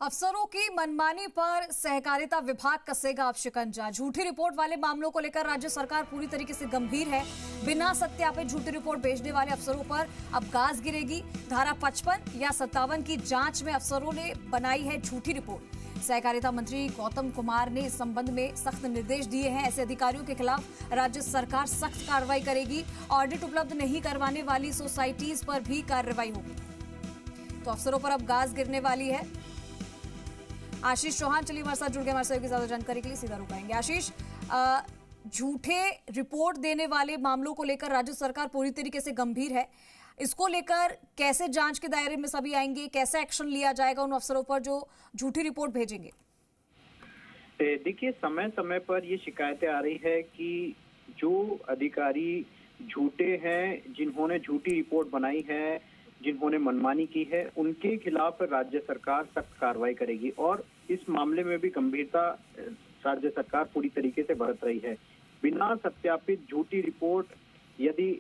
अफसरों की मनमानी पर सहकारिता विभाग कसेगा अब शिकंजा। झूठी रिपोर्ट वाले मामलों को लेकर राज्य सरकार पूरी तरीके से गंभीर है। बिना सत्यापित झूठी रिपोर्ट भेजने वाले अफसरों पर अब गाज गिरेगी। धारा 55 या 57 की जांच में अफसरों ने बनाई है झूठी रिपोर्ट। सहकारिता मंत्री गौतम कुमार ने इस संबंध में सख्त निर्देश दिए हैं। ऐसे अधिकारियों के खिलाफ राज्य सरकार सख्त कार्रवाई करेगी। ऑडिट उपलब्ध नहीं करवाने वाली सोसाइटीज पर भी कार्रवाई होगी। तो अफसरों पर अब गाज गिरने वाली है। आशीष चौहान चलिए हमारे साथ जुड़ गए, हमारे सहयोगी ज्यादा जानकारी के लिए सीधा रुकाएंगे। आशीष, झूठे रिपोर्ट देने वाले मामलों को लेकर राज्य सरकार पूरी तरीके से गंभीर है। इसको लेकर कैसे जांच के दायरे में सभी आएंगे, कैसे एक्शन लिया जाएगा उन अफसरों पर जो झूठी रिपोर्ट भेजेंगे? देखिए, समय समय पर ये शिकायतें आ रही है कि जो अधिकारी झूठे हैं, जिन्होंने झूठी रिपोर्ट बनाई है, जिन्होंने मनमानी की है, उनके खिलाफ राज्य सरकार सख्त कार्रवाई करेगी। और इस मामले में भी गंभीरता राज्य सरकार पूरी तरीके से बरत रही है। बिना सत्यापित झूठी रिपोर्ट यदि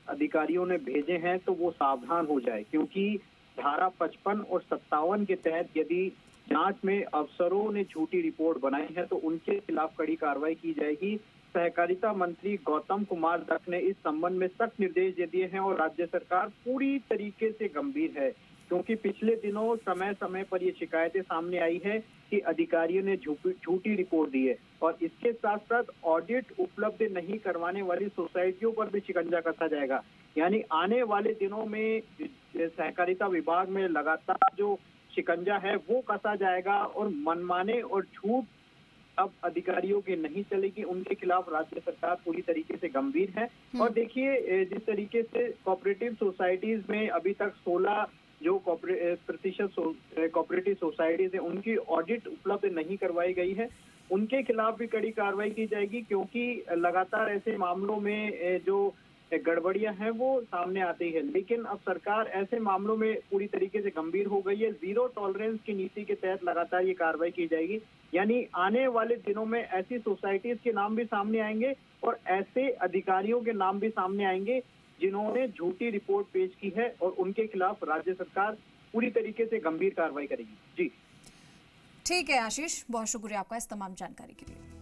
अधिकारियों ने भेजे हैं तो वो सावधान हो जाए, क्योंकि धारा 55 और 57 के तहत यदि जांच में अफसरों ने झूठी रिपोर्ट बनाई है तो उनके खिलाफ कड़ी कार्रवाई की जाएगी। सहकारिता मंत्री गौतम कुमार दत्त ने इस संबंध में सख्त निर्देश दे दिए हैं और राज्य सरकार पूरी तरीके से गंभीर है, क्योंकि पिछले दिनों समय समय पर ये शिकायतें सामने आई है कि अधिकारियों ने झूठी रिपोर्ट दी है। और इसके साथ साथ ऑडिट उपलब्ध नहीं करवाने वाली सोसाइटियों पर भी शिकंजा कसा जाएगा। यानी आने वाले दिनों में सहकारिता विभाग में लगातार जो शिकंजा है वो कसा जाएगा और मनमाने और झूठ अब अधिकारियों के नहीं चलेगी। उनके खिलाफ राज्य सरकार पूरी तरीके से गंभीर है। और देखिए, जिस तरीके से कोऑपरेटिव सोसाइटीज में अभी तक 16 जो प्रतिशत कोऑपरेटिव सोसाइटीज है उनकी ऑडिट उपलब्ध नहीं करवाई गई है, उनके खिलाफ भी कड़ी कार्रवाई की जाएगी, क्योंकि लगातार ऐसे मामलों में जो गड़बड़ियां हैं वो सामने आती है। लेकिन अब सरकार ऐसे मामलों में पूरी तरीके से गंभीर हो गई है। जीरो टॉलरेंस की नीति के तहत लगातार ये कार्रवाई की जाएगी। यानी आने वाले दिनों में ऐसी सोसाइटीज के नाम भी सामने आएंगे और ऐसे अधिकारियों के नाम भी सामने आएंगे जिन्होंने झूठी रिपोर्ट पेश की है, और उनके खिलाफ राज्य सरकार पूरी तरीके से गंभीर कार्रवाई करेगी। जी ठीक है आशीष, बहुत शुक्रिया आपका इस तमाम जानकारी के लिए।